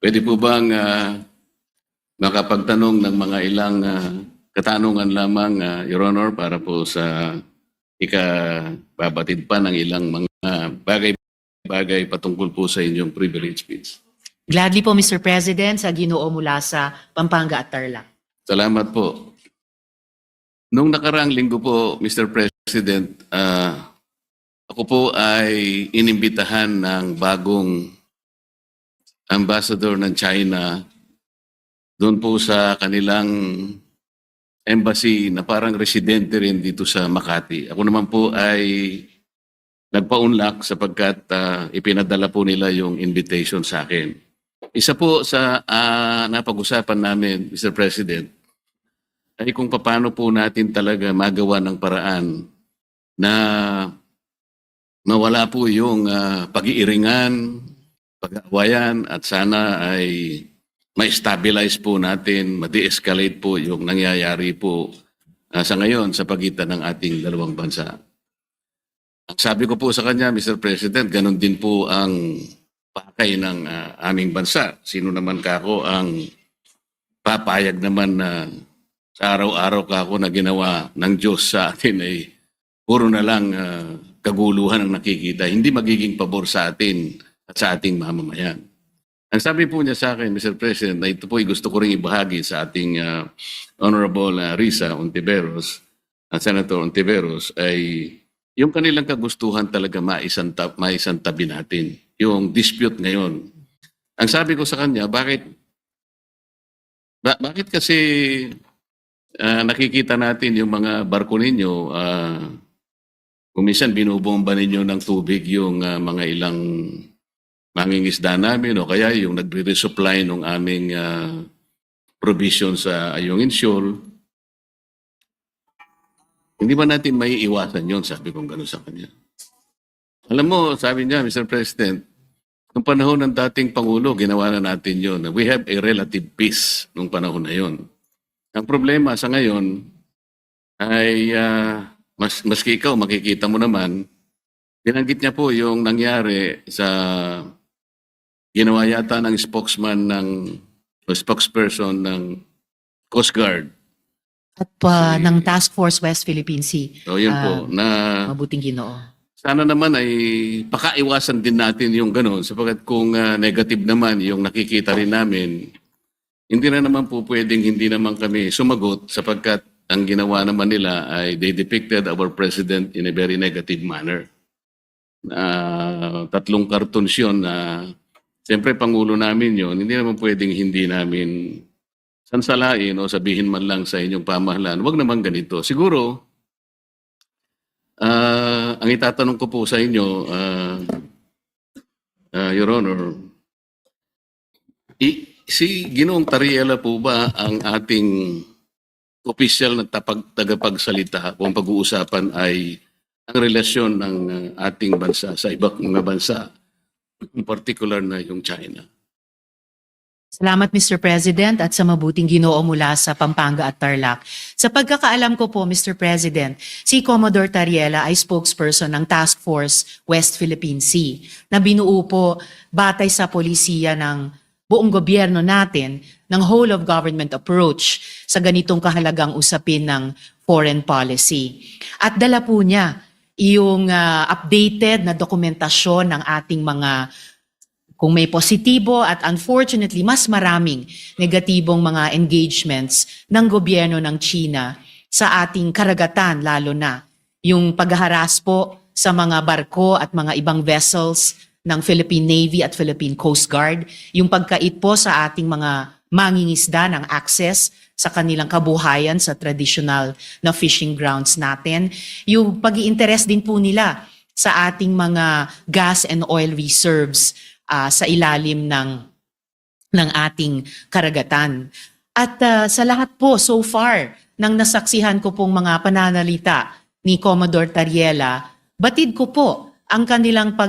Pwede po bang makapagtanong ng mga ilang katanungan lamang, Your Honor, para po sa ikababatid pa ng ilang mga bagay-bagay patungkol po sa inyong privilege speech. Gladly po, Mr. President, sa Ginoo mula sa Pampanga at Tarlac. Salamat po. Nung nakaraang linggo po, Mr. President, ako po ay inimbitahan ng bagong ambassador ng China doon po sa kanilang embassy na parang residente rin dito sa Makati. Ako naman po ay nagpa-unlock sapagkat ipinadala po nila yung invitation sa akin. Isa po sa napag-usapan namin, Mr. President, ay kung paano po natin talaga magawa ng paraan na mawala po yung pag-iiringan, pag-aawayan at sana ay ma-stabilize po natin, ma-de-escalate po yung nangyayari po sa ngayon sa pagitan ng ating dalawang bansa. Ang sabi ko po sa kanya, Mr. President, ganun din po ang pakay ng aming bansa. Sino naman kako ang papayag naman na sa araw-araw kako na ginawa ng Diyos sa atin ay puro na lang kaguluhan ang nakikita. Hindi magiging pabor sa atin at sa ating mamamayan. Ang sabi po niya sa akin, Mr. President, na ito po ay gusto ko rin ibahagi sa ating Honorable Risa Ontiveros, Senator Ontiveros, ay yung kanilang kagustuhan talaga maisantabi natin, yung dispute ngayon. Ang sabi ko sa kanya, bakit kasi nakikita natin yung mga barko ninyo, kung minsan binubomba ninyo ng tubig yung mga ilang mangingisda namin o kaya yung nagre-resupply ng aming provision sa Ayungin Shoal. Hindi ba natin may iwasan yun? Sabi kong gano'n sa kanya. Alam mo, sabi niya, Mr. President, nung panahon ng dating Pangulo, ginawa na natin yun. We have a relative peace nung panahon na yun. Ang problema sa ngayon ay maski ikaw, makikita mo naman, binanggit niya po yung nangyari sa ginawa yata ng spokesperson ng Coast Guard. At ng Task Force West Philippine Sea. So yun po, na Mabuting Ginoo. sana naman ay pakaiwasan din natin yung gano'n sapagkat kung negative naman yung nakikita rin namin, hindi na naman po pwedeng hindi naman kami sumagot sapagkat ang ginawa naman nila ay they depicted our president in a very negative manner. 3 cartoons yun na siyempre Pangulo namin yun, hindi naman pwedeng hindi namin sansalain o sabihin man lang sa inyong pamahalaan, wag naman ganito. Siguro, ang itatanong ko po sa inyo, Your Honor, si Ginoong Tariela po ba ang ating opisyal na tagapagsalita kung pag-uusapan ay ang relasyon ng ating bansa sa ibang mga bansa, in particular na yung China? Salamat, Mr. President, at sa mabuting Ginoo mula sa Pampanga at Tarlac. Sa pagkakaalam ko po, Mr. President, si Commodore Tariela ay spokesperson ng Task Force West Philippine Sea na binuo po batay sa polisiya ng buong gobyerno natin ng whole of government approach sa ganitong kahalagang usapin ng foreign policy. At dala po niya yung updated na dokumentasyon ng ating mga kung may positibo at unfortunately mas maraming negatibong mga engagements ng gobyerno ng China sa ating karagatan, lalo na yung paghaharas po sa mga barko at mga ibang vessels ng Philippine Navy at Philippine Coast Guard, yung pagkait po sa ating mga mangingisda ng access sa kanilang kabuhayan sa traditional na fishing grounds natin, yung pag-iinteres din po nila sa ating mga gas and oil reserves sa ilalim ng ating karagatan. At sa lahat po, so far, nang nasaksihan ko pong mga pananalita ni Commodore Tariela, batid ko po ang kanilang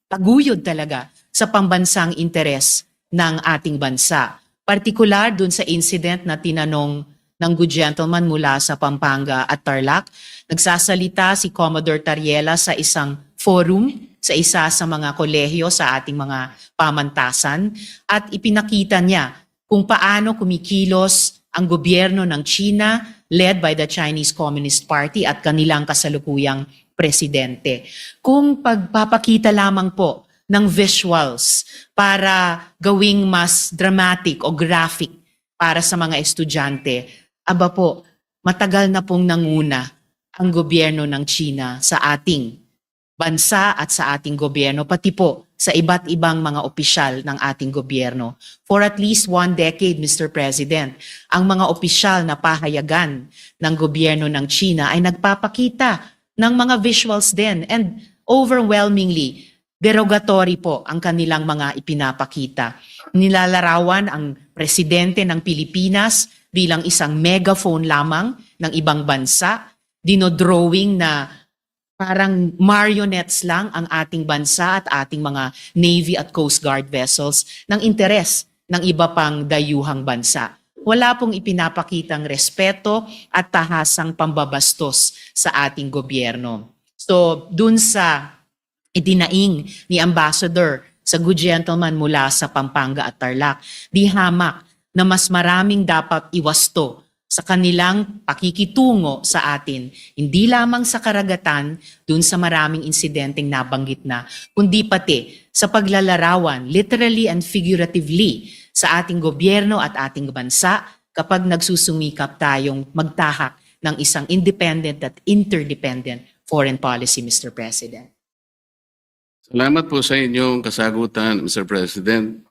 paguyod talaga sa pambansang interes ng ating bansa. Partikular dun sa incident na tinanong ng good gentleman mula sa Pampanga at Tarlac, nagsasalita si Commodore Tariela sa isang forum sa isa sa mga kolehiyo sa ating mga pamantasan at ipinakita niya kung paano kumikilos ang gobyerno ng China led by the Chinese Communist Party at kanilang kasalukuyang presidente. Kung pagpapakita lamang po ng visuals para gawing mas dramatic o graphic para sa mga estudyante, aba po, matagal na pong nanguna ang gobyerno ng China sa ating bansa at sa ating gobyerno, pati po sa iba't ibang mga opisyal ng ating gobyerno. For at least 1 decade, Mr. President, ang mga opisyal na pahayagan ng gobyerno ng China ay nagpapakita ng mga visuals din and overwhelmingly derogatory po ang kanilang mga ipinapakita. Nilalarawan ang presidente ng Pilipinas bilang isang megaphone lamang ng ibang bansa, dinodrawing na parang marionettes lang ang ating bansa at ating mga Navy at Coast Guard vessels ng interes ng iba pang dayuhang bansa. Wala pong ipinapakitang respeto at tahasang pambabastos sa ating gobyerno. So, dun sa idinaing ni Ambassador sa good gentleman mula sa Pampanga at Tarlac, di hamak na mas maraming dapat iwasto sa kanilang pakikitungo sa atin, hindi lamang sa karagatan, dun sa maraming insidenteng nabanggit na, kundi pati sa paglalarawan, literally and figuratively, sa ating gobyerno at ating bansa kapag nagsusumikap tayong magtahak ng isang independent at interdependent foreign policy, Mr. President. Salamat po sa inyong kasagutan, Mr. President.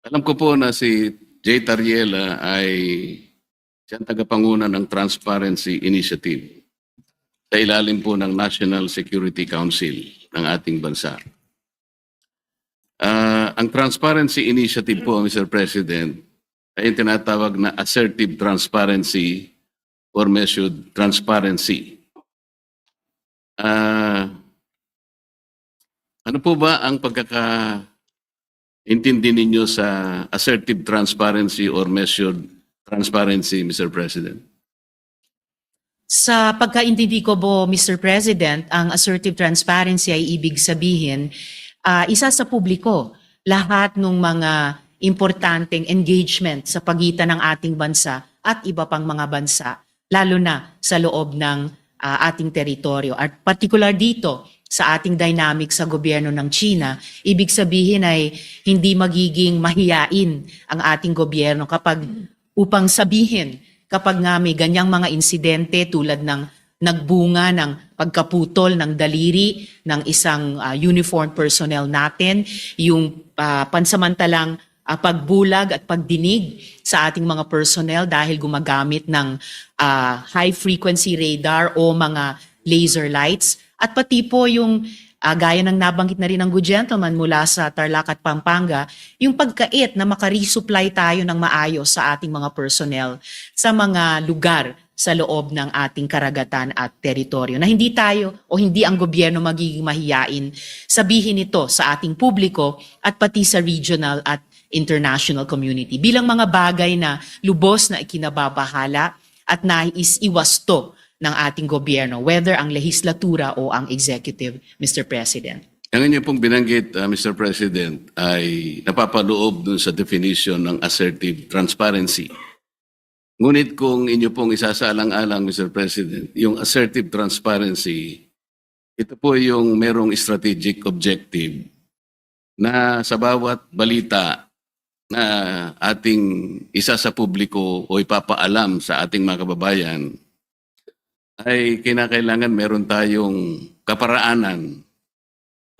Alam ko po na si Jay Tariela ay siyang tagapanguna ng Transparency Initiative sa ilalim po ng National Security Council ng ating bansa. Ang Transparency Initiative po, Mr. President, ay tinatawag na assertive transparency or measured transparency. Ano po ba ang pagkakaintindi ninyo sa assertive transparency or measured transparency, Mr. President? Sa pagkaintindi ko po, Mr. President, ang assertive transparency ay ibig sabihin, isa sa publiko, lahat ng mga importanteng engagement sa pagitan ng ating bansa at iba pang mga bansa, lalo na sa loob ng ating teritoryo. At particular dito, sa ating dynamic sa gobyerno ng China, ibig sabihin ay hindi magiging mahiyain ang ating gobyerno upang sabihin kapag nga may ganyang mga insidente tulad ng nagbunga ng pagkaputol ng daliri ng isang uniformed personnel natin, yung pansamantalang pagbulag at pagdinig sa ating mga personnel dahil gumagamit ng high frequency radar o mga laser lights, at pati po yung gaya ng nabanggit na rin ng good gentleman mula sa Tarlac at Pampanga, yung pagkait na makaresupply tayo ng maayos sa ating mga personnel sa mga lugar sa loob ng ating karagatan at teritoryo. Na hindi tayo o hindi ang gobyerno magiging mahiyain sabihin ito sa ating publiko at pati sa regional at international community bilang mga bagay na lubos na ikinababahala at nais iwasto ng ating gobyerno, whether ang lehislatura o ang executive, Mr. President. Ang inyo pong binanggit, Mr. President, ay napapaloob dun sa definition ng assertive transparency. Ngunit kung inyo pong isasaalang-alang, Mr. President, yung assertive transparency, ito po yung merong strategic objective na sa bawat balita na ating isa sa publiko o ipapaalam sa ating mga kababayan, ay kinakailangan meron tayong kaparaanan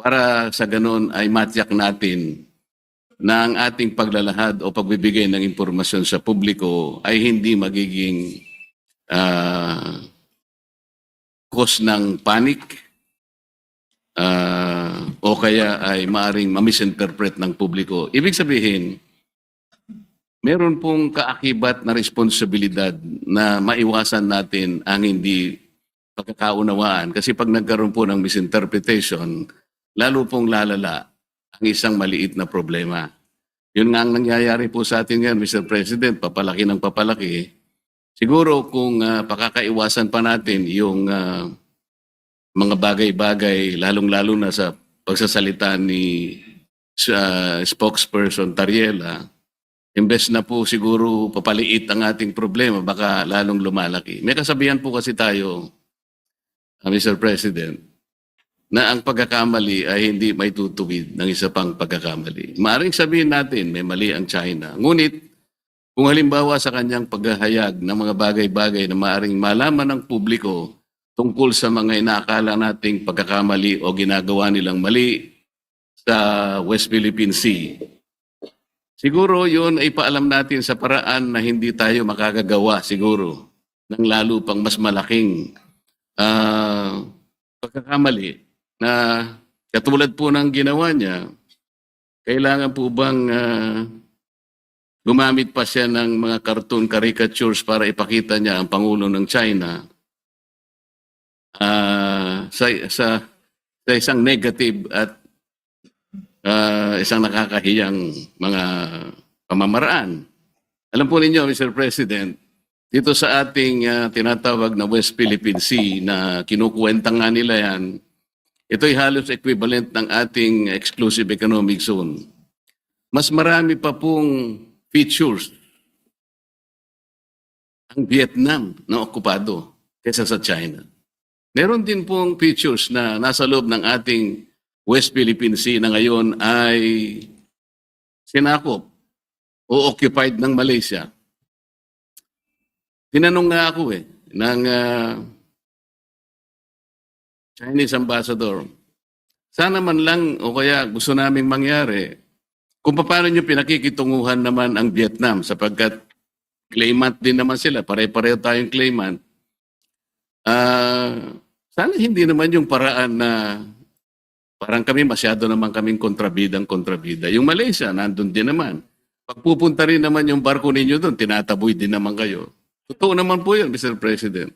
para sa ganon ay matiyak natin na ang ating paglalahad o pagbibigay ng impormasyon sa publiko ay hindi magiging cause ng panic o kaya ay maaring ma-misinterpret ng publiko. Ibig sabihin, meron pong kaakibat na responsibilidad na maiwasan natin ang hindi pagkakaunawaan. Kasi pag nagkaroon po ng misinterpretation, lalo pong lalala ang isang maliit na problema. Yun nga ang nangyayari po sa atin ngayon, Mr. President, papalaki ng papalaki. Siguro kung pakakaiwasan pa natin yung mga bagay-bagay, lalong-lalo na sa pagsasalita ni spokesperson Tariela, imbes na po siguro papaliit ang ating problema, baka lalong lumalaki. May kasabihan po kasi tayo, Mr. President, na ang pagkakamali ay hindi may tutuwid ng isa pang pagkakamali. Maaring sabihin natin may mali ang China. Ngunit kung halimbawa sa kanyang paghahayag ng mga bagay-bagay na maaring malaman ng publiko tungkol sa mga inaakala nating pagkakamali o ginagawa nilang mali sa West Philippine Sea, siguro yun ay paalam natin sa paraan na hindi tayo makakagawa siguro ng lalo pang mas malaking pagkakamali na katulad po ng ginawa niya. Kailangan po bang gumamit pa siya ng mga cartoon caricatures para ipakita niya ang Pangulo ng China sa isang negative at isang nakakahiyang mga pamamaraan. Alam po ninyo, Mr. President, dito sa ating tinatawag na West Philippine Sea na kinukuwenta nga nila yan, ito'y halos equivalent ng ating exclusive economic zone. Mas marami pa pong features ang Vietnam na okupado kaysa sa China. Meron din pong features na nasa loob ng ating West Philippine Sea na ngayon ay sinakop o occupied ng Malaysia. Tinanong nga ako ng Chinese ambassador, sana man lang o kaya gusto naming mangyari kung paano nyo pinakikitunguhan naman ang Vietnam sapagkat claimant din naman sila, pare-pareho tayong claimant. Sana hindi naman yung paraan na parang kami masyado naman kaming kontrabida. Yung Malaysia, nandun din naman. Pagpupunta rin naman yung barko ninyo doon, tinataboy din naman kayo. Totoo naman po yun, Mr. President.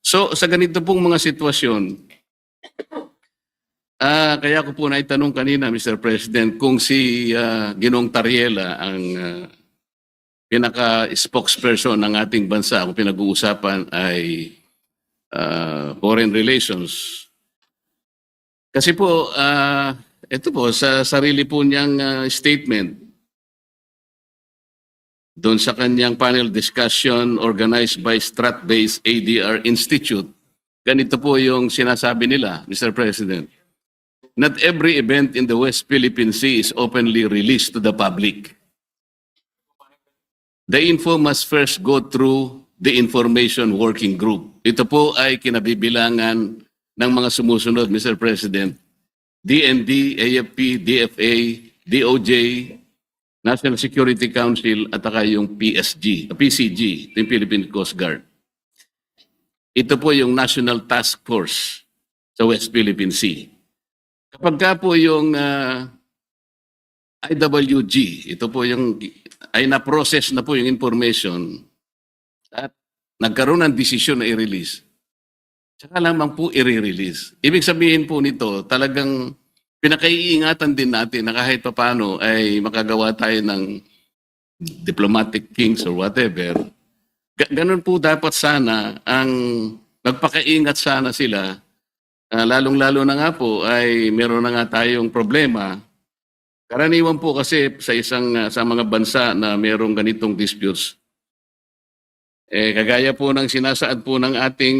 So, sa ganito pong mga sitwasyon, kaya ko po naitanong kanina, Mr. President, kung si Ginong Tariela ang pinaka-spokesperson ng ating bansa, kung pinag-uusapan ay foreign relations. Kasi po, ito po, sa sarili po niyang statement, doon sa kanyang panel discussion organized by Strat-based ADR Institute, ganito po yung sinasabi nila, Mr. President. Not every event in the West Philippine Sea is openly released to the public. The info must first go through the Information Working Group. Ito po ay kinabibilangan ng mga sumusunod, Mr. President. DND, AFP, DFA, DOJ, National Security Council at saka yung PCG, yung Philippine Coast Guard. Ito po yung National Task Force sa West Philippine Sea. Kapag ka po yung IWG, ito po yung ay na-process na po yung information at nagkaroon ng desisyon na i-release, tsaka lamang po i-release. Ibig sabihin po nito, talagang pinakaiingatan din natin na kahit paano ay makagawa tayo ng diplomatic kings or whatever. Ganun po dapat sana ang magpakaingat sana sila. Lalong-lalo na nga po ay meron na nga tayong problema. Karaniwan po kasi sa mga bansa na merong ganitong disputes. Kagaya po ng sinasaad po ng ating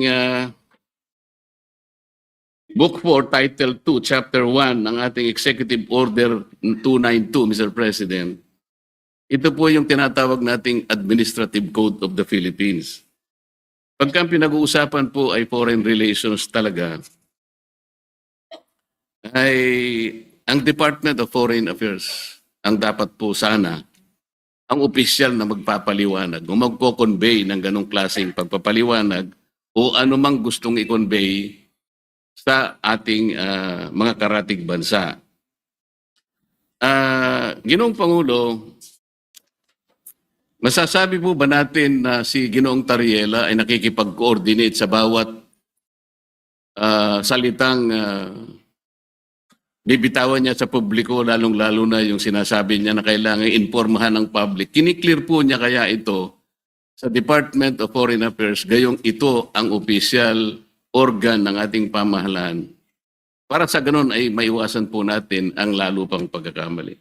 Book 4, Title 2, Chapter 1 ng ating Executive Order 292, Mr. President. Ito po yung tinatawag nating Administrative Code of the Philippines. Pagka pinag-uusapan po ay foreign relations talaga, ay ang Department of Foreign Affairs ang dapat po sana ang opisyal na magpapaliwanag o magko-convey ng ganong klaseng pagpapaliwanag o anumang gustong i-convey sa ating mga karatig bansa. Ginoong Pangulo, masasabi po ba natin na si Ginoong Tariela ay nakikipag-coordinate sa bawat salitang bibitawan niya sa publiko, lalong-lalo na yung sinasabi niya na kailangan informahan ng public? Kiniklear po niya kaya ito sa Department of Foreign Affairs, gayong ito ang official organ ng ating pamahalaan. para sa ganun ay maiwasan po natin ang lalo pang pagkakamali.